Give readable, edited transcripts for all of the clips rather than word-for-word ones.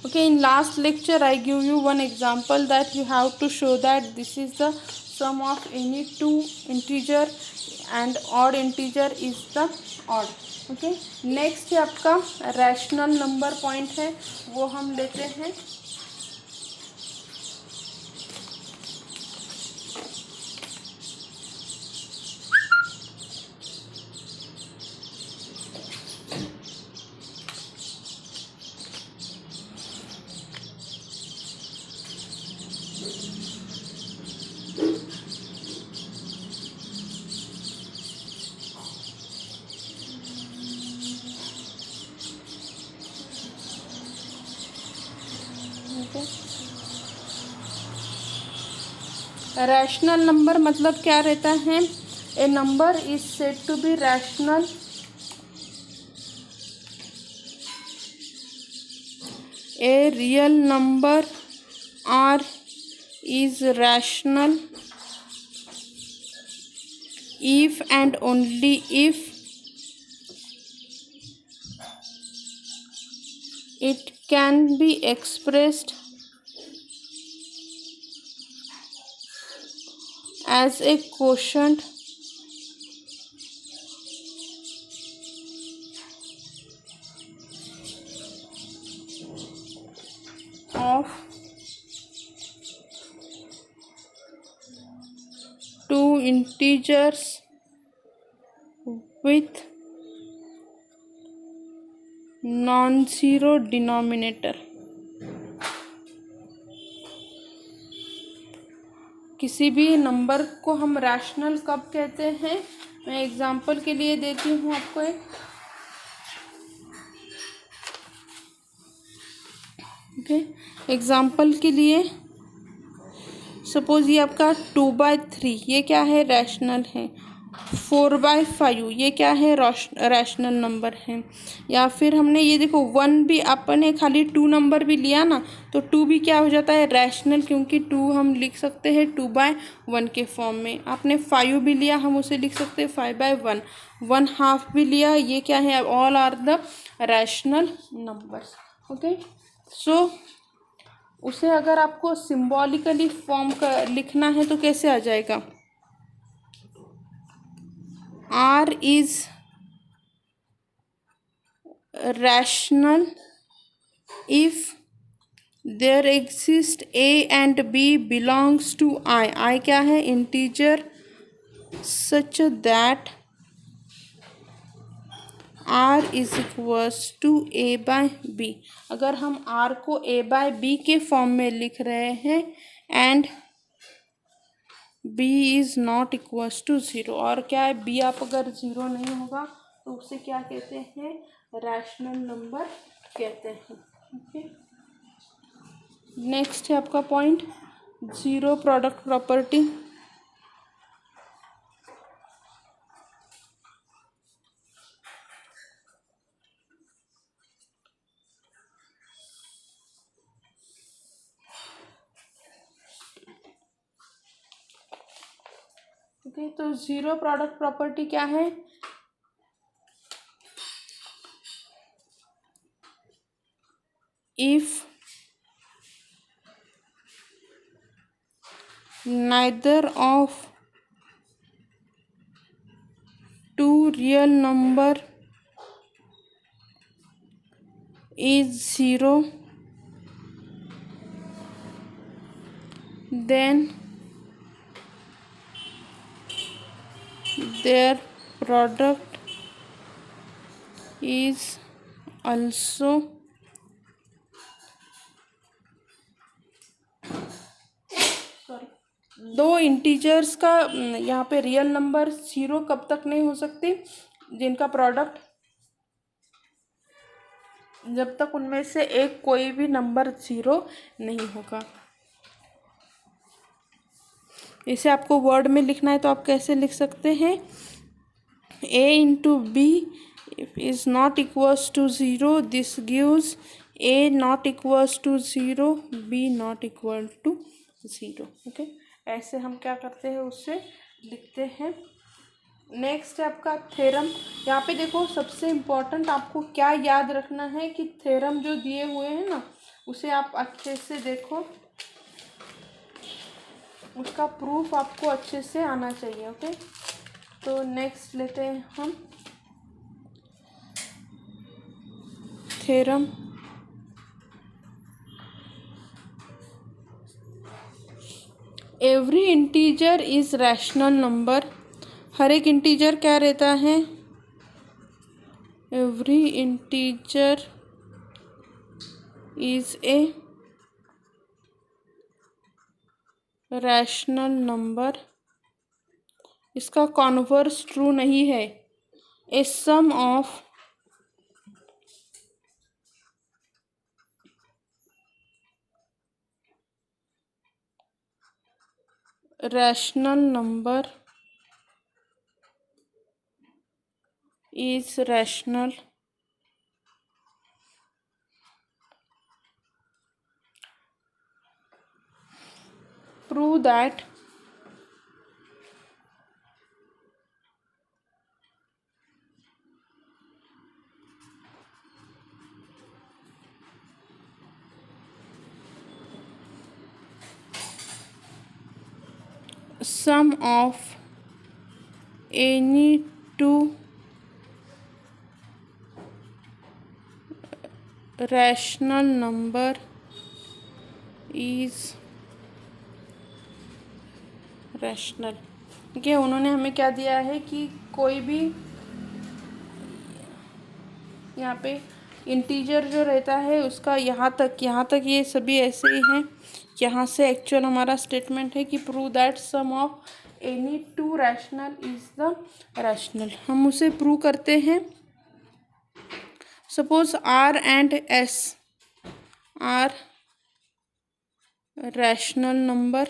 Okay, in last lecture I give you one example that you have to show that this is the sum of any two integer and odd integer is the odd. Okay, next है आपका rational number point है, वो हम लेते हैं। Rational number मतलब क्या रहता है? A number is said to be rational a real number r is rational if and only if it can be expressed as a quotient of two integers with non-zero denominator। किसी भी number को हम rational कब कहते हैं? मैं example के लिए देती हूँ आपको एक। ओके, एग्जांपल के लिए सपोज ये आपका 2/3 ये क्या है? रैशनल है। 4/5 ये क्या है? रैशनल नंबर है। या फिर हमने ये देखो 1 भी अपने खाली 2 नंबर भी लिया ना, तो 2 भी क्या हो जाता है? रैशनल, क्योंकि 2 हम लिख सकते हैं 2/1 के फॉर्म में। आपने 5 भी लिया, हम उसे लिख सकते हैं 5/1। 1/2 भी लिया, ये क्या है? All are the rational numbers. Okay, so उसे अगर आपको सिम्बॉलिकली फॉर्म कर लिखना है तो कैसे आ जाएगा? R is rational if there exists A and B belongs to I। I क्या है? integer such that R is equals to A/B। अगर हम R को A/B के फॉर्म में लिख रहे हैं and B is not equals to 0, और क्या है? B आप अगर 0 नहीं होगा तो उसे क्या कहते हैं? रैशनल नंबर कहते हैं। ओके, नेक्स्ट है आपका point zero product property. Okay, तो जीरो प्रोडक्ट प्रॉपर्टी क्या है? If neither of two real number is 0, then their product is also दो इंटीजर्स का यहाँ पे रियल नंबर 0 कब तक नहीं हो सकती? जिनका प्रोडक्ट, जब तक उनमें से एक कोई भी नंबर 0 नहीं होगा। इसे आपको वर्ड में लिखना है तो आप कैसे लिख सकते हैं? A into B is not equals to 0, this gives A not equals to 0, B not equal to 0। Okay, ऐसे हम क्या करते हैं? उससे लिखते हैं। नेक्स्ट है आपका थ्योरम। यहाँ पे देखो सबसे इम्पोर्टेंट आपको क्या याद रखना है कि थ्योरम जो दिए हुए हैं ना, उसे आप अच्छे से देखो, उसका प्रूफ आपको अच्छे से आना चाहिए। ओके, तो नेक्स्ट लेते हैं हम theorem. Every integer is rational number. हर एक इंटीजर क्या रहता है? Every integer is a rational number. इसका कॉन्वर्स ट्रू नहीं है। A sum of rational number is rational. Prove that sum of any two rational number is rational। ठीक है, उन्होंने हमें क्या दिया है कि कोई भी यहाँ पे इंटीजर जो रहता है उसका यहाँ तक ये सभी ऐसे ही हैं। यहाँ से एक्चुअल हमारा स्टेटमेंट है कि prove that sum of any two rational is the rational. हम उसे प्रूव करते हैं। Suppose r and s are rational number.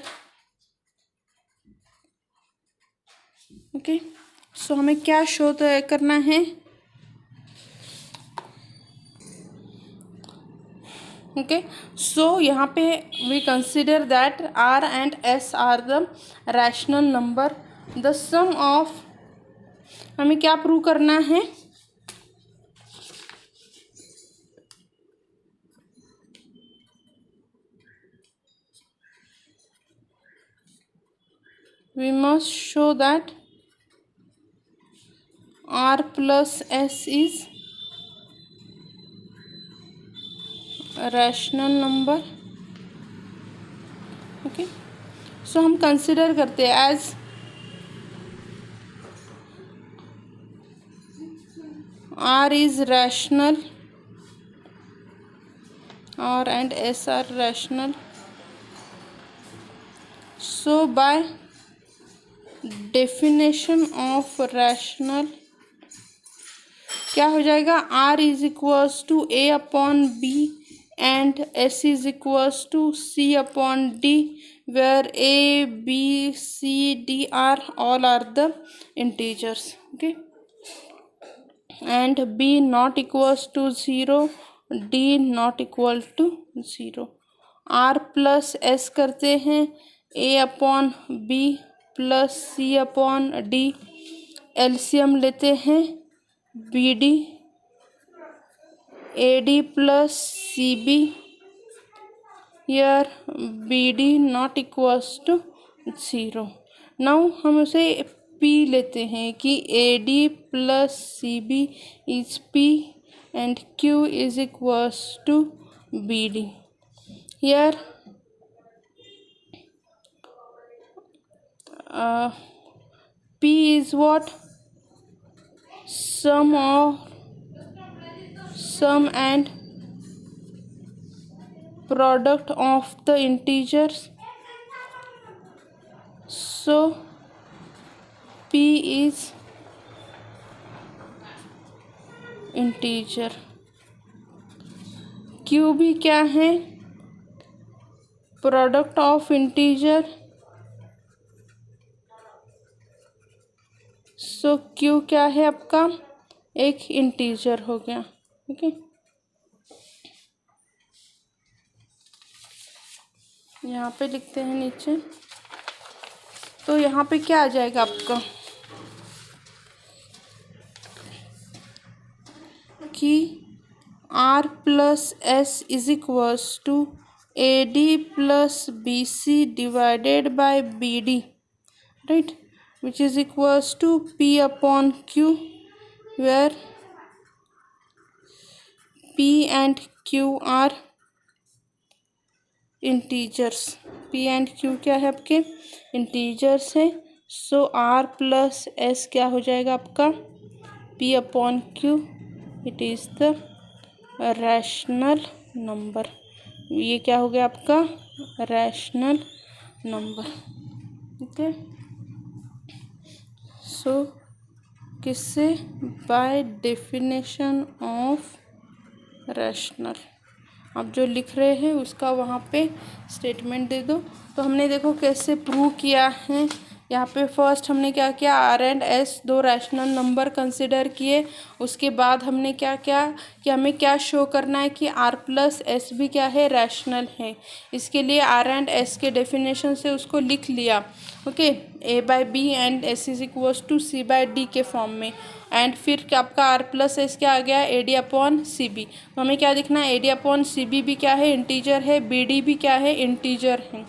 Okay, so हमें क्या शो करना है? ओके, सो यहाँ पे we consider that r and s are the rational number. The sum of, हमें क्या प्रूव करना है? We must show that R plus S is a rational number। Okay, so हम कंसिडर करते हैं as R is rational, R and S are rational। So by definition of rational क्या हो जाएगा? R is equals to A upon B and S is equals to C upon D, where A B C D R all are the integers। okay, and B not equals to 0, D not equal to 0। R plus S करते हैं A upon B plus C upon D। LCM लेते हैं BD AD plus CB, here BD not equals to 0। Now हम उसे P लेते हैं कि AD plus CB is P and Q is equals to BD। here P is what? Sum and product of the integers। so P is integer। Q भी क्या है? Product of integer. So Q क्या है आपका? एक integer हो गया। Okay, यहाँ पे लिखते हैं नीचे। तो यहाँ पे क्या आ जाएगा आपका कि R plus plus S is equals to A D plus B C divided by B D, right, which is equals to P upon Q, where P and Q are integers. P and Q क्या है आपके integers है, so R plus S क्या हो जाएगा आपका P upon Q, it is the rational number. ये क्या हो गया आपका rational number, okay. सो किससे, बाय डेफिनेशन ऑफ रैशनल, आप जो लिख रहे हैं उसका वहाँ पे स्टेटमेंट दे दो। तो हमने देखो कैसे प्रूव किया है। यहाँ पे फर्स्ट हमने क्या किया, आर एंड एस दो रैशनल नंबर कंसिडर किए। उसके बाद हमने क्या किया कि हमें क्या शो करना है कि आर प्लस एस भी क्या है, रैशनल है। इसके लिए आर एंड एस के डेफिनेशन से उसको लिख लिया, okay, A by B and S is equals to C by D के फॉर्म में। एंड फिर आपका आर प्लस एस क्या आ गया, A D upon C B. तो हमें क्या दिखना है, A D upon C B भी क्या है, इंटीजर है, बी डी भी क्या है, इंटीजर है।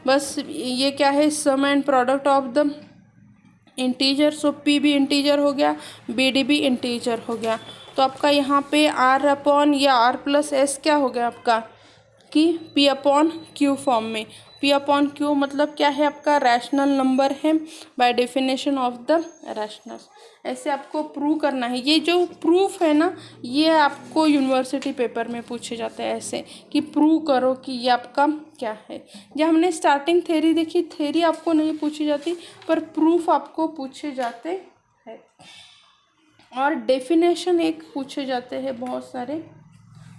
बस ये क्या है, sum and product of the integer. So p भी इंटीजर हो गया, बी डी भी इंटीजर हो गया। तो आपका यहाँ पे आर अपॉन या आर प्लस एस क्या हो गया आपका कि पी अपॉन क्यू फॉर्म में। पी अपॉन क्यू मतलब क्या है आपका, रैशनल नंबर है by definition of the rationals. ऐसे आपको प्रूव करना है। ये जो प्रूफ है ना, ये आपको यूनिवर्सिटी पेपर में पूछे जाते हैं ऐसे कि प्रूव करो कि ये आपका क्या है। जब हमने स्टार्टिंग थ्योरी देखी, थ्योरी आपको नहीं पूछी जाती पर प्रूफ आपको पूछे जाते हैं, और डेफिनेशन एक पूछे जाते हैं बहुत सारे।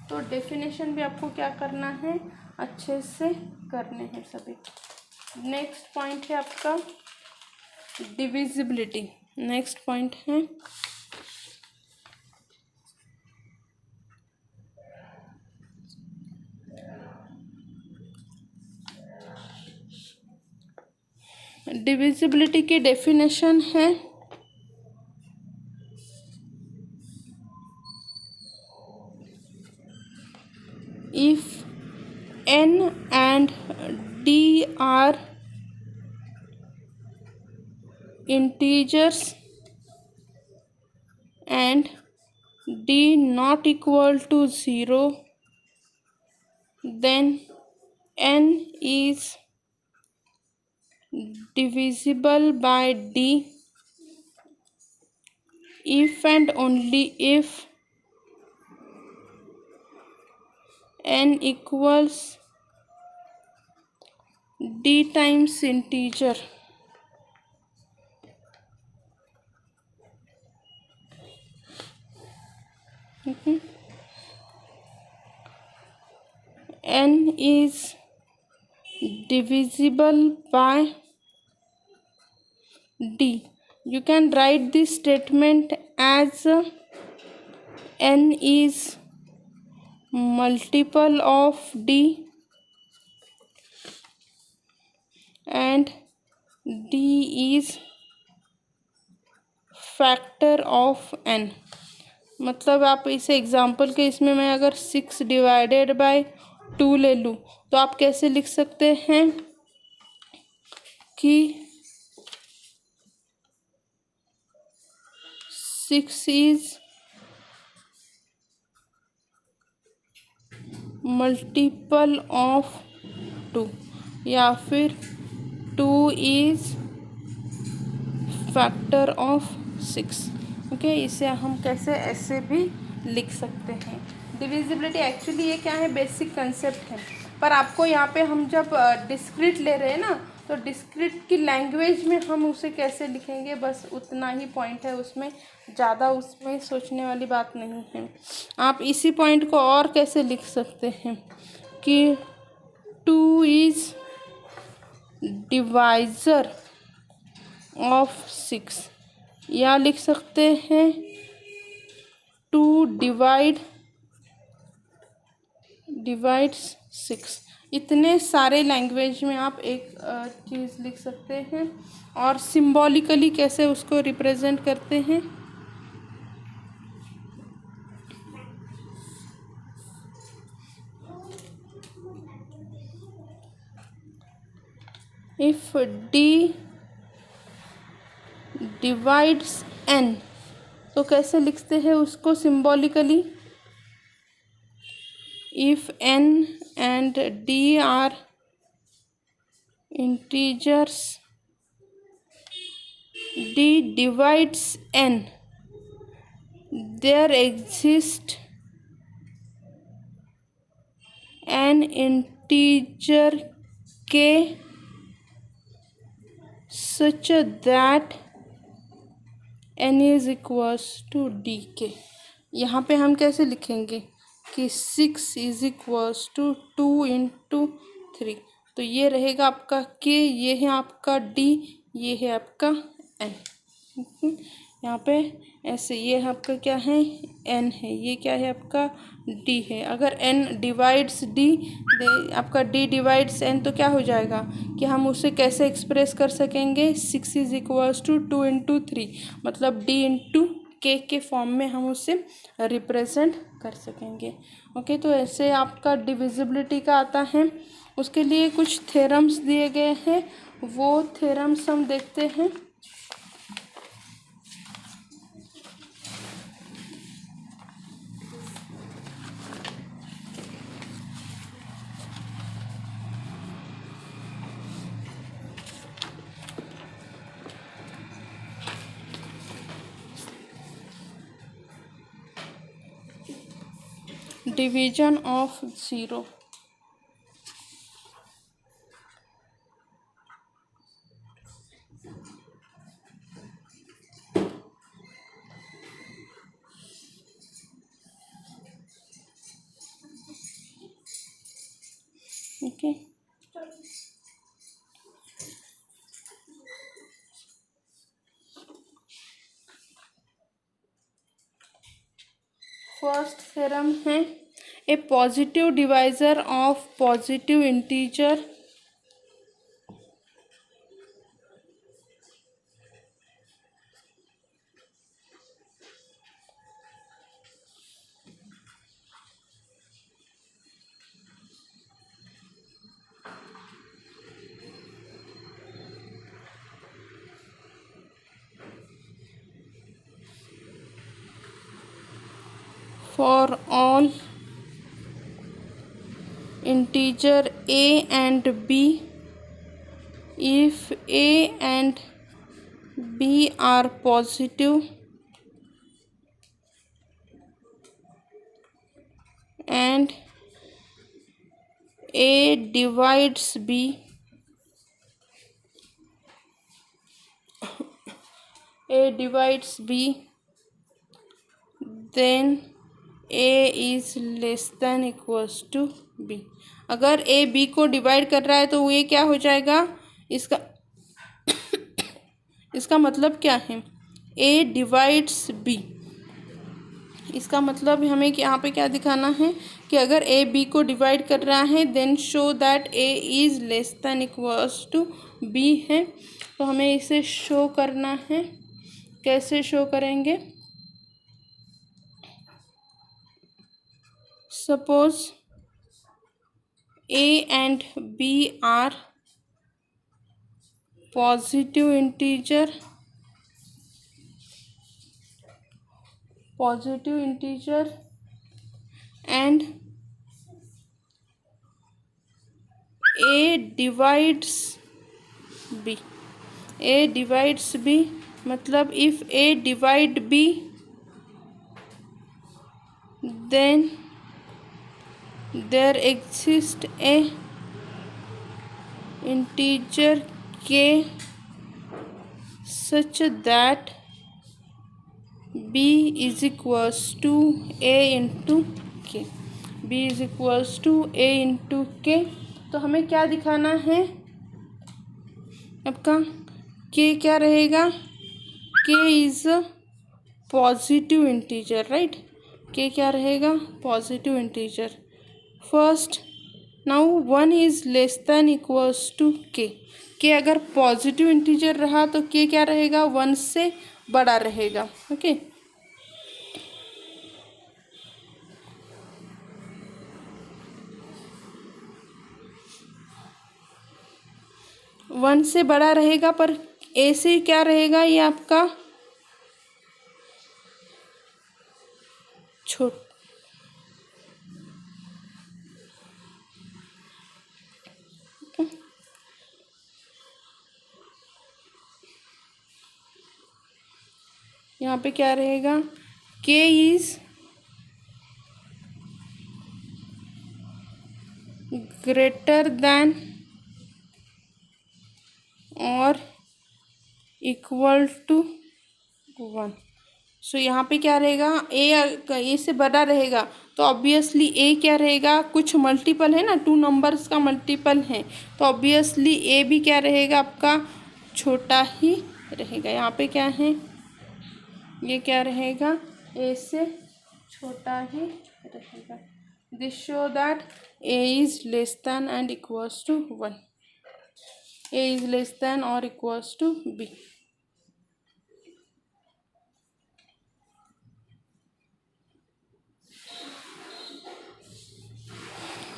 तो डेफिनेशन भी आपको क्या करना है, अच्छे से करने हैं सभी। नेक्स्ट पॉइंट है आपका डिविजिबिलिटी। नेक्स्ट पॉइंट है डिविजिबिलिटी की डेफिनेशन है if n and d are integers and d not equal to 0, then n is divisible by d if and only if n equals d times integer n is divisible by d. You can write this statement as n is multiple of d and d is factor of n। मतलब आप इसे example के इसमें मैं अगर 6 divided by 2 ले लूँ तो आप कैसे लिख सकते हैं कि 6 इज मल्टीपल ऑफ 2 या फिर 2 इज फैक्टर ऑफ 6, ओके। इसे हम कैसे ऐसे भी लिख सकते हैं। डिविजिबिलिटी एक्चुअली ये क्या है, बेसिक कंसेप्ट है, पर आपको यहाँ पे हम जब डिस्क्रीट ले रहे हैं ना, तो डिस्क्रीट की लैंग्वेज में हम उसे कैसे लिखेंगे, बस उतना ही पॉइंट है उसमें, ज़्यादा उसमें सोचने वाली बात नहीं है। आप इसी पॉइंट को और कैसे लिख सकते हैं कि 2 इज डिवाइज़र ऑफ 6, या लिख सकते हैं 2 डिवाइड्स 6। इतने सारे लैंग्वेज में आप एक चीज़ लिख सकते हैं। और सिंबॉलिकली कैसे उसको रिप्रेजेंट करते हैं, इफ डी डिवाइड्स एन, तो कैसे लिखते हैं उसको symbolically? If n and d are integers, d divides n, there exist an integer के such that n is equals to d के। यहाँ पे हम कैसे लिखेंगे कि 6 इज इक्वल्स टू 2 × 3, तो ये रहेगा आपका k, ये है आपका d, ये है आपका n। यहाँ पे ऐसे ये आपका क्या है, n है, ये क्या है आपका d है। अगर n डिवाइड्स d, आपका d डिवाइड्स n, तो क्या हो जाएगा कि हम उसे कैसे एक्सप्रेस कर सकेंगे? 6 इज इक्वल्स टू 2 × 3, मतलब d इंटू k के फॉर्म में हम उसे रिप्रेजेंट कर सकेंगे। ओके, तो ऐसे आपका डिविजिबिलिटी का आता है। उसके लिए कुछ थ्योरम्स दिए गए हैं, वो थ्योरम्स हम देखते हैं। Division of zero. Okay, first theorem है, a positive divisor of positive integer for all integer a and b if a and b are positive and a divides b, then a is less than equals to b। अगर a b को divide कर रहा है तो ये क्या हो जाएगा? इसका मतलब क्या है? a डिवाइड्स b, इसका मतलब हमें यहाँ पे क्या दिखाना है कि अगर a b को डिवाइड कर रहा है then show that a is less than equals to b है। तो हमें इसे शो करना है। कैसे शो करेंगे? Suppose a and b are positive integer and a divides b, मतलब if a divide b then there exists a integer k such that b is equals to a into k, b is equals to a into k। तो हमें क्या दिखाना है? आपका k क्या रहेगा? k is positive integer, right? k क्या रहेगा? Positive integer. First now 1 is less than equals to k अगर पॉजिटिव इंटीजर रहा तो k क्या रहेगा? 1 से बड़ा रहेगा। ओके, वन से बड़ा रहेगा, पर ए से क्या रहेगा, ये आपका छोट यहाँ पे क्या रहेगा, के इज ग्रेटर देन और इक्वल टू वन। सो यहाँ पे क्या रहेगा, ए से बड़ा रहेगा तो ऑब्वियसली ए क्या रहेगा, कुछ मल्टीपल है ना, टू नंबर्स का मल्टीपल है, तो ऑब्वियसली ए भी क्या रहेगा आपका छोटा ही रहेगा। यहाँ पे क्या है, ये क्या रहेगा, ए से छोटा ही रहेगा। This show that a is less than and equals to one, a is less than और equals to b.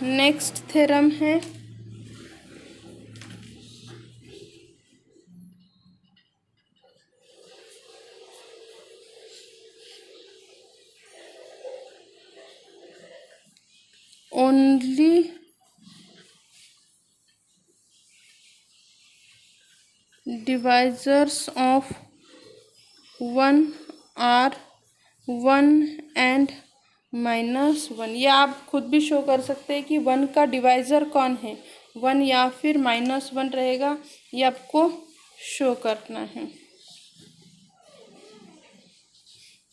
Next theorem है only divisors of 1 are 1 and -1। ये आप खुद भी शो कर सकते हैं कि 1 का डिवाइज़र कौन है, 1 या फिर -1 रहेगा, ये आपको शो करना है।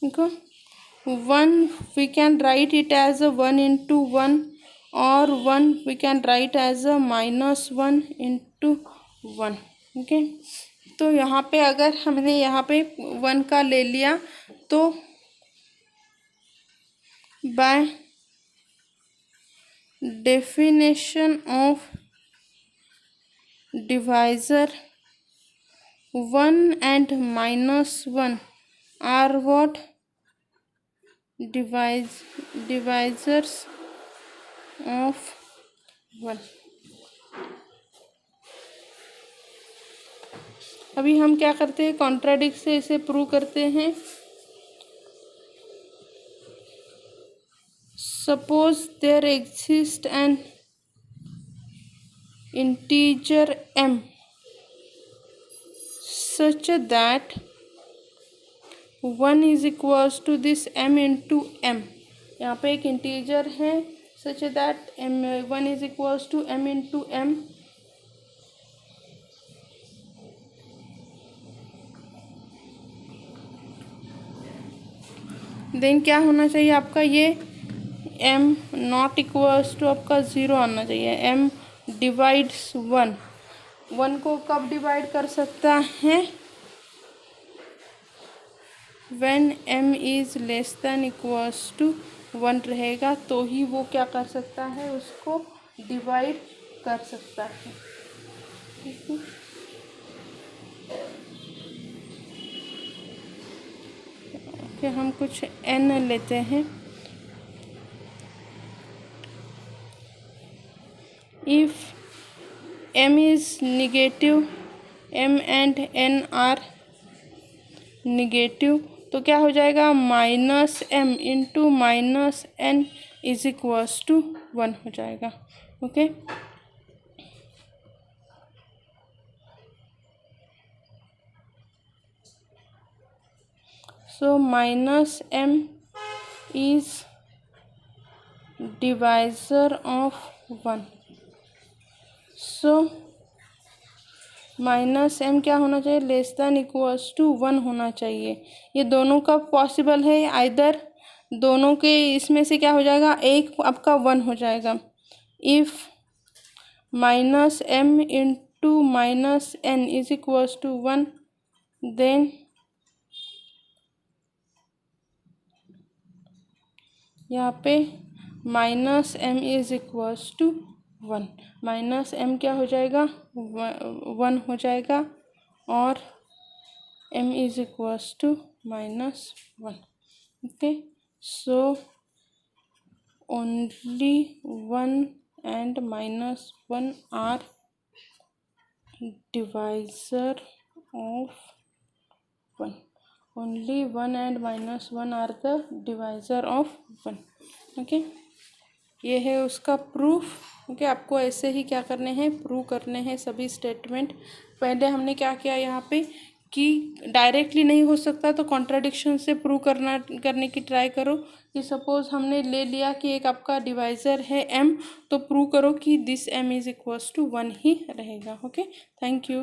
देखो 1 we can write it as a 1 into 1 और 1 we can write as a -1 into 1। Okay, तो यहाँ पे अगर हमने यहाँ पे 1 का ले लिया तो by definition of divisor 1 and -1 are what, divisors of 1। अभी हम क्या करते हैं, कॉन्ट्राडिक्ट से इसे प्रूव करते हैं। Suppose there exist an integer m such that 1 is equals to this m into m। यहाँ पे एक इंटीजर है such that m1 is equals to m into m। Then क्या होना चाहिए आपका, ये m नॉट इक्वल्स टू आपका 0 आना चाहिए। m डिवाइड्स 1, 1 को कब डिवाइड कर सकता है, when m is less than equals to 1 रहेगा तो ही वो क्या कर सकता है, उसको डिवाइड कर सकता है। ठीक है, फिर हम कुछ n लेते हैं। If m is negative, m and n are negative, तो क्या हो जाएगा, -m into -n is equals to 1 हो जाएगा। Okay, so -m is divisor of 1। So -m क्या होना चाहिए, लेस देन इक्वल्स टू 1 होना चाहिए। ये दोनों का पॉसिबल है, आइदर दोनों के इसमें से क्या हो जाएगा, एक आपका 1 हो जाएगा। If -m into -n is equals to 1, then यहाँ पे -m is equals to 1, -m क्या हो जाएगा, 1 हो जाएगा और m is equals to -1। Okay, so only 1 and -1 are divisor of 1, only 1 and -1 are the divisor of 1। Okay, ये है उसका प्रूफ। ओके, आपको ऐसे ही क्या करने हैं, प्रूव करने हैं सभी स्टेटमेंट। पहले हमने क्या किया यहाँ पे कि डायरेक्टली नहीं हो सकता तो कॉन्ट्राडिक्शन से प्रूव करने की ट्राई करो। कि सपोज हमने ले लिया कि एक आपका डिवाइजर है m, तो प्रूव करो कि this m is equals to 1 ही रहेगा। Okay, thank you.